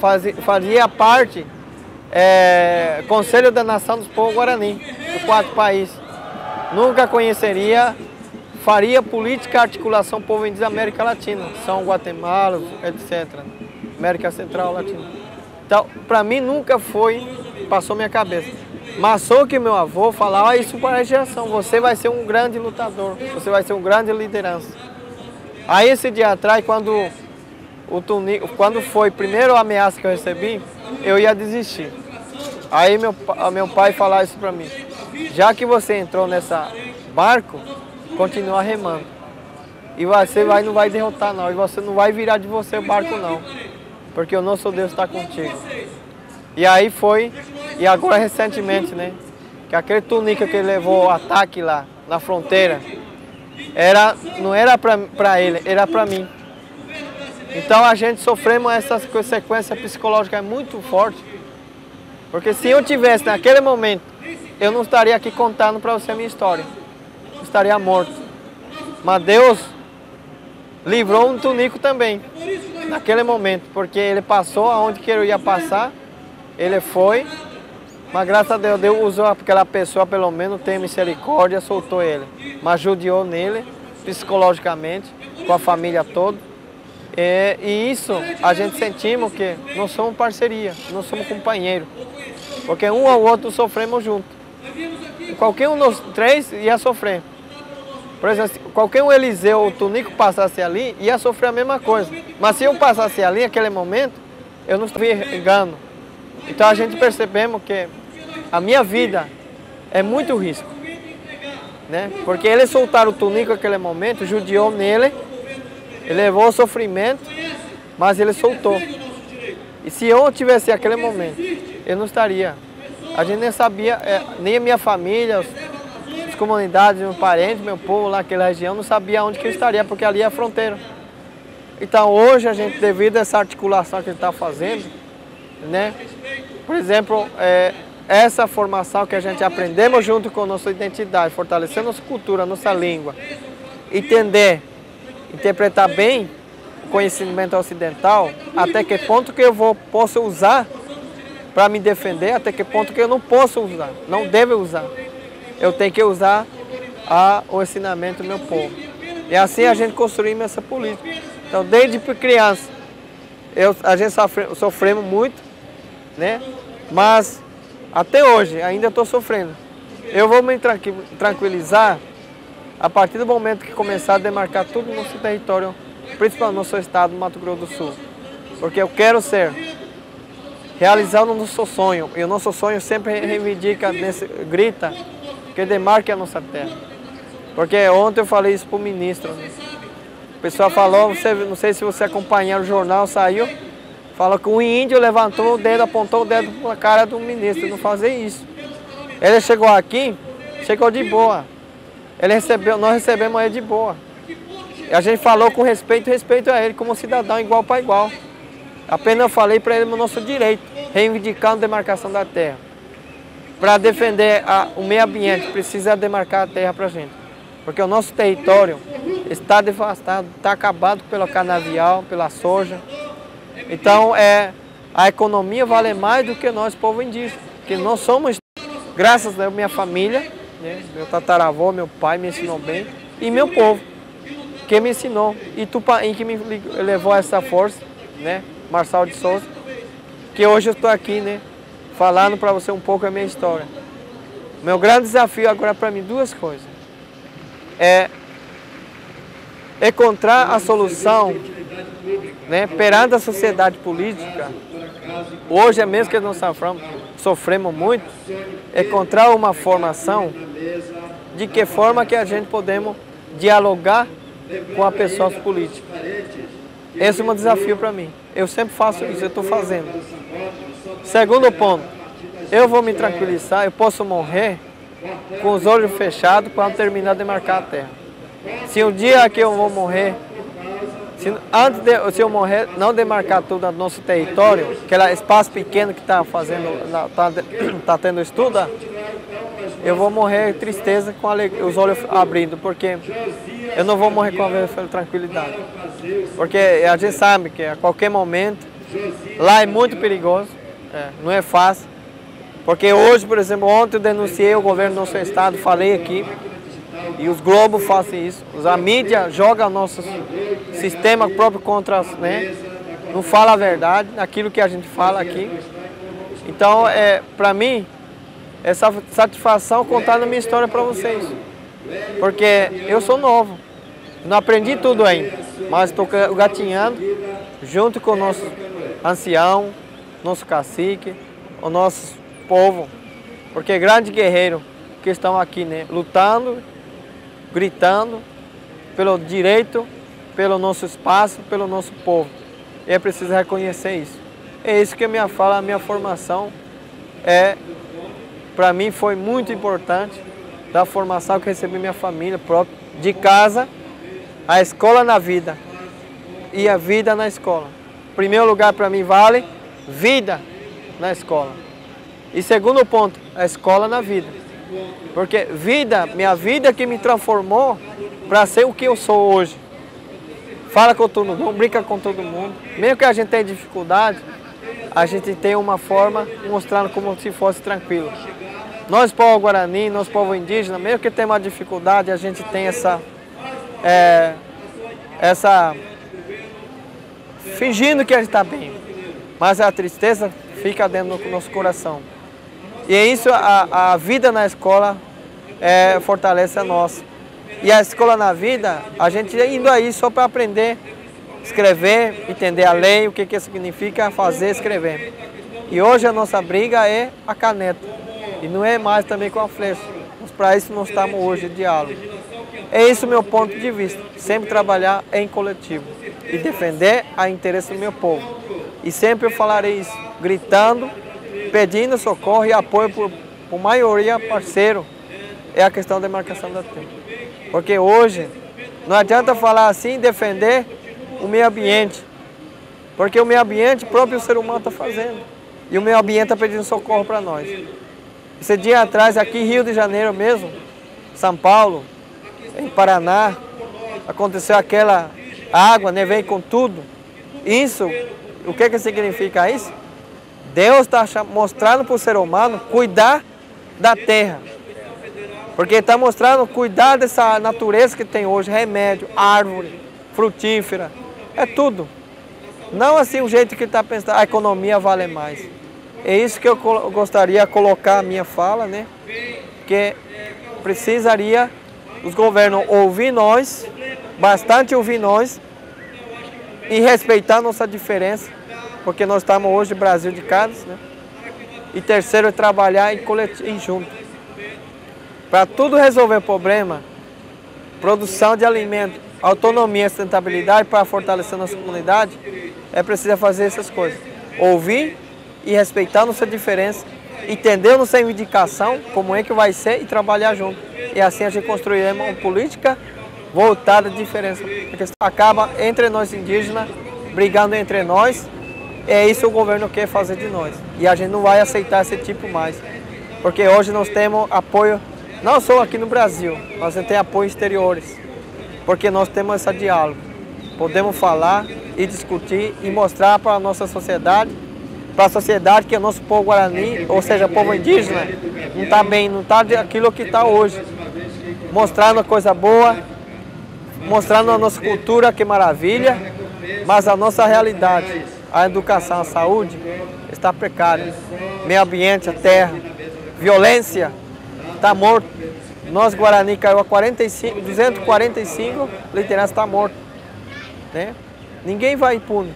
fazia parte do Conselho da Nação dos Povos Guarani, do 4 países. Nunca faria política, articulação povo indígena da América Latina, São Guatemala, etc. América Central, Latina. Então, para mim nunca passou minha cabeça. Mas só que meu avô falava isso para a geração, você vai ser um grande lutador, você vai ser um grande liderança. Aí esse dia atrás, quando foi a primeira ameaça que eu recebi, eu ia desistir. Aí meu pai falava isso para mim, já que você entrou nessa barco, continua remando. e você não vai derrotar não, e você não vai virar de você o barco não, porque o nosso Deus está contigo. E aí foi, e agora recentemente, né, que aquele túnica que ele levou o ataque lá na fronteira, não era para ele, era para mim. Então a gente sofremos essa consequência psicológica muito forte, porque se eu tivesse naquele momento, eu não estaria aqui contando para você a minha história, eu estaria morto. Mas Deus livrou um tunico também, naquele momento, porque ele passou aonde que eu ia passar, ele foi, mas graças a Deus, Deus usou aquela pessoa, pelo menos, tem misericórdia, soltou ele, mas judiou nele, psicologicamente, com a família toda. E isso, a gente sentimos que nós somos parceria, nós somos companheiros, porque um ao outro sofremos juntos. Qualquer um dos três ia sofrer. Por exemplo, qualquer um Eliseu ou Tunico passasse ali, ia sofrer a mesma coisa. Mas se eu passasse ali, naquele momento, eu não estaria engano. Então a gente percebemos que a minha vida é muito risco, né? Porque ele soltaram o Tunico naquele momento, judiou nele, ele levou o sofrimento, mas ele soltou. E se eu tivesse aquele momento, eu não estaria. A gente nem sabia, nem a minha família, as comunidades, meus parentes, meu povo lá naquela região, não sabia onde que eu estaria, porque ali é a fronteira. Então hoje a gente, devido a essa articulação que ele está fazendo, né? Por exemplo, essa formação que a gente aprendemos junto com a nossa identidade, fortalecendo nossa cultura, nossa língua, entender, interpretar bem o conhecimento ocidental, até que ponto que eu posso usar para me defender, até que ponto que eu não posso usar, não devo usar. Eu tenho que usar o ensinamento do meu povo. E assim a gente construímos essa política. Então, desde criança, a gente sofremos muito, né? Mas até hoje ainda estou sofrendo. Eu vou me tranquilizar a partir do momento que começar a demarcar todo o nosso território, principalmente no nosso estado do Mato Grosso do Sul. Porque eu quero realizar o nosso sonho. E o nosso sonho sempre reivindica, grita, que demarque a nossa terra. Porque ontem eu falei isso para o ministro. O pessoal falou, não sei se você acompanhou o jornal, saiu, falou que o índio levantou o dedo, apontou o dedo para a cara do ministro, não fazer isso. Ele chegou aqui, chegou de boa. Nós recebemos ele de boa. E a gente falou com respeito a ele, como cidadão, igual para igual. Apenas eu falei para ele o nosso direito, reivindicando a demarcação da terra. Para defender o meio ambiente, precisa demarcar a terra para a gente. Porque o nosso território está devastado, está acabado pelo canavial, pela soja. Então, a economia vale mais do que nós, povo indígena. Porque nós somos, graças à minha família, né, meu tataravô, meu pai me ensinou bem, e meu povo, que me ensinou. E Tupãí que me levou a essa força, né, Marçal de Souza, que hoje eu estou aqui, né, falando para você um pouco a minha história. Meu grande desafio agora para mim, duas coisas. Encontrar a solução, né, perante a sociedade política. Hoje é mesmo que nós sofremos muito, encontrar uma formação de que forma que a gente podemos dialogar com as pessoas políticas. Esse é um desafio para mim. Eu sempre faço isso, eu estou fazendo. Segundo ponto, eu vou me tranquilizar, eu posso morrer com os olhos fechados quando terminar de demarcar a terra. Se um dia que eu vou morrer, se eu morrer, não demarcar tudo no nosso território, aquele espaço pequeno que está tendo estudo, eu vou morrer tristeza com os olhos abrindo, porque eu não vou morrer com a tranquilidade. Porque a gente sabe que a qualquer momento, lá é muito perigoso, não é fácil. Porque hoje, por exemplo, ontem eu denunciei o governo do nosso estado, falei aqui, e os globos fazem isso. A mídia joga o nosso sistema próprio contra, né? Não fala a verdade, aquilo que a gente fala aqui. Então, para mim, essa satisfação contar na minha história para vocês. Porque eu sou novo, não aprendi tudo ainda, mas estou gatinhando junto com o nosso ancião, nosso cacique, o nosso povo. Porque grandes guerreiros que estão aqui, né, lutando, gritando, pelo direito, pelo nosso espaço, pelo nosso povo. E é preciso reconhecer isso. É isso que a minha fala, a minha formação para mim foi muito importante, da formação que recebi minha família própria, de casa, a escola na vida e a vida na escola. Primeiro lugar para mim vale vida na escola. E segundo ponto, a escola na vida. Porque minha vida que me transformou para ser o que eu sou hoje. Fala com todo mundo, brinca com todo mundo. Mesmo que a gente tenha dificuldade, a gente tem uma forma mostrando como se fosse tranquilo. Nós, povo guarani, nós, povo indígena, mesmo que tenha uma dificuldade, a gente tem essa fingindo que a gente está bem. Mas a tristeza fica dentro do nosso coração. E é isso, a vida na escola fortalece a nossa. E a escola na vida, a gente indo aí só para aprender, escrever, entender a lei, o que significa fazer, escrever. E hoje a nossa briga é a caneta. E não é mais também com a flecha. Mas para isso nós estamos hoje em diálogo. É isso o meu ponto de vista. Sempre trabalhar em coletivo. E defender a interesse do meu povo. E sempre eu falarei isso, gritando, pedindo socorro e apoio por maioria parceiro. É a questão da demarcação da terra. Porque hoje não adianta falar assim e defender o meio ambiente. Porque o meio ambiente, o próprio ser humano está fazendo. E o meio ambiente está pedindo socorro para nós. Esse dia atrás, aqui em Rio de Janeiro mesmo, São Paulo, em Paraná, aconteceu aquela água, né, veio com tudo. Isso, o que significa isso? Deus está mostrando para o ser humano cuidar da terra. Porque está mostrando cuidar dessa natureza que tem hoje, remédio, árvore, frutífera, é tudo. Não assim o jeito que está pensando, a economia vale mais. É isso que eu gostaria de colocar a minha fala, né? Que precisaria os governos ouvir nós, bastante ouvir nós, e respeitar nossa diferença, porque nós estamos hoje no Brasil de Cádiz, né? E terceiro é trabalhar em junto. Para tudo resolver o problema, produção de alimento, autonomia e sustentabilidade para fortalecer nossa comunidade, é preciso fazer essas coisas. Ouvir e respeitar nossa diferença, entender nossa reivindicação, como é que vai ser, e trabalhar junto. E assim a gente construiremos uma política voltada à diferença. Porque acaba entre nós indígenas, brigando entre nós, é isso que o governo quer fazer de nós. E a gente não vai aceitar esse tipo mais. Porque hoje nós temos apoio, não só aqui no Brasil, mas tem apoio exteriores. Porque nós temos esse diálogo. Podemos falar e discutir e mostrar para a nossa sociedade, para a sociedade que o nosso povo guarani, ou seja, o povo indígena, não está bem, não está aquilo que está hoje. Mostrando a coisa boa, mostrando a nossa cultura, que maravilha, mas a nossa realidade, a educação, a saúde, está precária. Meio ambiente, a terra, violência, está morto. Nós, Guarani, caiu a 245, liderança está morto. Né? Ninguém vai impune.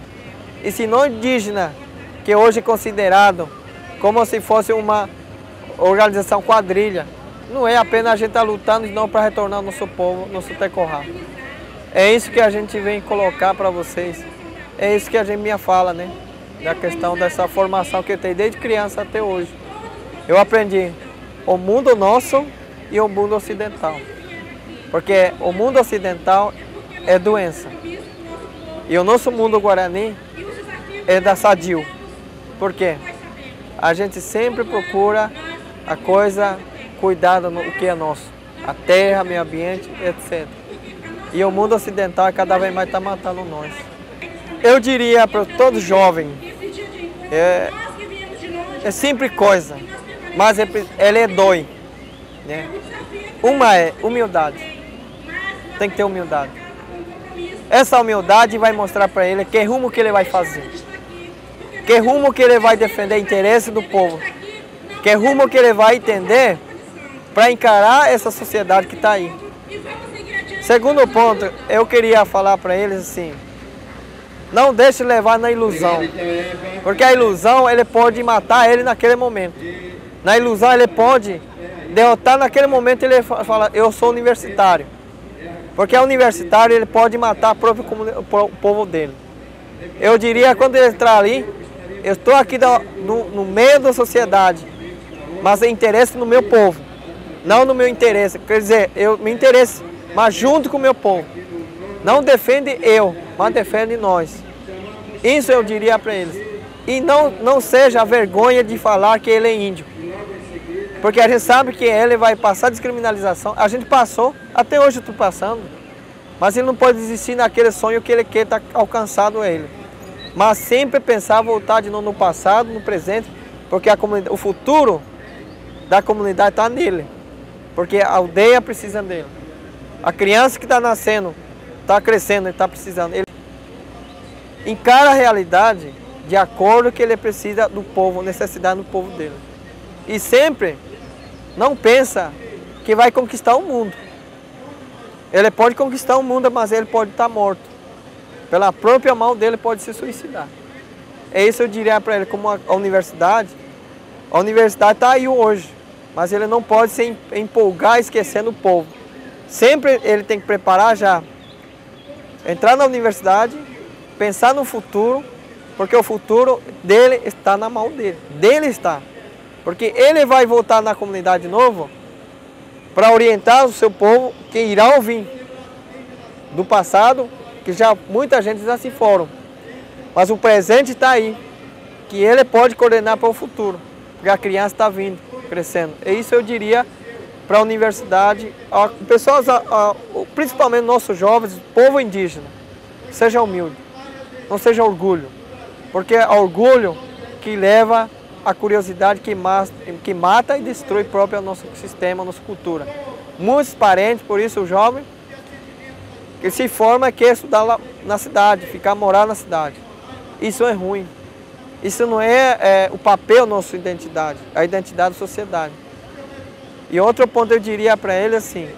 E se não indígena, que hoje é considerado como se fosse uma organização quadrilha, não é apenas a gente estar lutando não para retornar ao nosso povo, nosso tecorrá. É isso que a gente vem colocar para vocês. É isso que a gente me fala, né? Da questão dessa formação que eu tenho desde criança até hoje. Eu aprendi o mundo nosso e o mundo ocidental. Porque o mundo ocidental é doença. E o nosso mundo guarani é da sadio. Por quê? A gente sempre procura a coisa, cuidar do que é nosso. A terra, meio ambiente, etc. E o mundo ocidental cada vez mais está matando nós. Eu diria para todo jovem, é simples coisa, mas ele dói. Né? Uma é humildade. Tem que ter humildade. Essa humildade vai mostrar para ele que rumo que ele vai fazer. Que rumo que ele vai defender o interesse do povo. Que rumo que ele vai entender para encarar essa sociedade que está aí. Segundo ponto, eu queria falar para eles assim, não deixe levar na ilusão. Porque a ilusão, ele pode matar ele naquele momento. Na ilusão, ele pode derrotar naquele momento, ele fala, eu sou universitário. Porque a universitário ele pode matar o povo dele. Eu diria, quando ele entrar ali, eu estou aqui no meio da sociedade, mas é interesse no meu povo, não no meu interesse. Quer dizer, eu me interesso, mas junto com o meu povo. Não defende eu, mas defende nós. Isso eu diria para eles. E não seja a vergonha de falar que ele é índio. Porque a gente sabe que ele vai passar descriminalização. A gente passou, até hoje eu estou passando. Mas ele não pode desistir naquele sonho que ele quer estar alcançado ele. Mas sempre pensar voltar de novo no passado, no presente, porque o futuro da comunidade está nele. Porque a aldeia precisa dele. A criança que está nascendo, está crescendo, ele está precisando. Ele encara a realidade de acordo com que ele precisa do povo, necessidade do povo dele. E sempre não pensa que vai conquistar o mundo. Ele pode conquistar o mundo, mas ele pode estar morto. Pela própria mão dele pode se suicidar. É isso eu diria para ele, como a universidade está aí hoje, mas ele não pode se empolgar esquecendo o povo. Sempre ele tem que preparar já, entrar na universidade, pensar no futuro, porque o futuro dele está na mão dele está. Porque ele vai voltar na comunidade de novo para orientar o seu povo que irá ouvir do passado, que já muita gente já se foram. Mas o presente está aí, que ele pode coordenar para o futuro, porque a criança está vindo, crescendo. E isso eu diria para a universidade, pessoas, principalmente nossos jovens, povo indígena, seja humilde, não seja orgulho, porque é orgulho que leva a curiosidade que mata e destrói próprio nosso sistema, nossa cultura. Muitos parentes, por isso o jovem, que se forma quer estudar lá na cidade, ficar morar na cidade. Isso é ruim. Isso não é o papel da nossa identidade, a identidade da sociedade. E outro ponto eu diria para ele assim,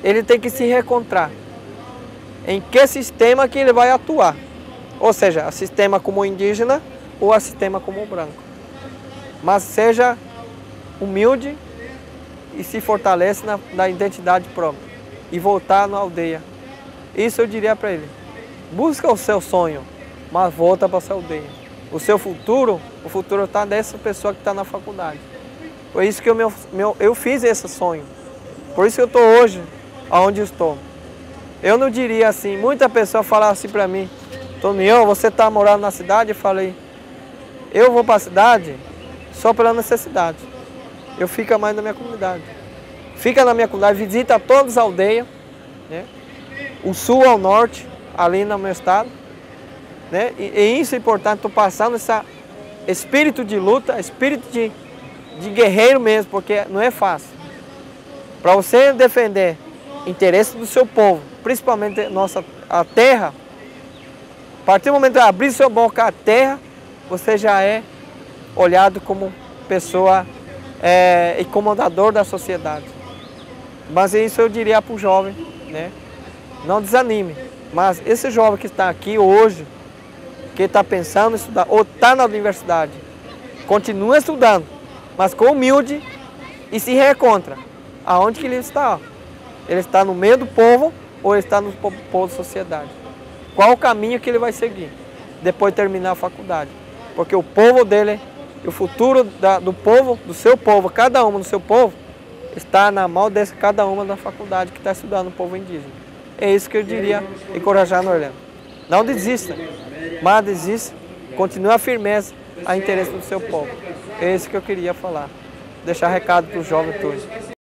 ele tem que se reencontrar. Em que sistema que ele vai atuar? Ou seja, sistema como indígena ou a sistema como branco. Mas seja humilde e se fortalece na identidade própria. E voltar na aldeia. Isso eu diria para ele. Busca o seu sonho, mas volta para a sua aldeia. O seu futuro, o futuro está dessa pessoa que está na faculdade. Por isso que eu fiz esse sonho. Por isso que eu estou hoje onde estou. Eu não diria assim, muita pessoa fala assim para mim, Toninho, você está morando na cidade? Eu falei, eu vou para a cidade só pela necessidade. Eu fico mais na minha comunidade. Fica na minha comunidade, visita todas as aldeias, né? O sul ao norte, ali no meu estado. Né? E isso é importante, estou passando esse espírito de luta, espírito de guerreiro mesmo, porque não é fácil. Para você defender interesse do seu povo, principalmente a terra, a partir do momento que abrir sua boca à terra, você já é olhado como pessoa incomodador da sociedade. Mas isso eu diria para o jovem, né? Não desanime, mas esse jovem que está aqui hoje, que está pensando em estudar, ou está na universidade, continua estudando, mas com humilde e se reencontra. Aonde que ele está? Ele está no meio do povo ou ele está no povo da sociedade? Qual o caminho que ele vai seguir depois de terminar a faculdade? Porque o povo dele, o futuro do povo, do seu povo, cada uma do seu povo, está na mão de cada uma da faculdade que está estudando o povo indígena. É isso que eu diria, encorajar Norleno. Não desista, mas desista, continue a firmeza a interesse do seu povo. É isso que eu queria falar, deixar recado para os jovens todos.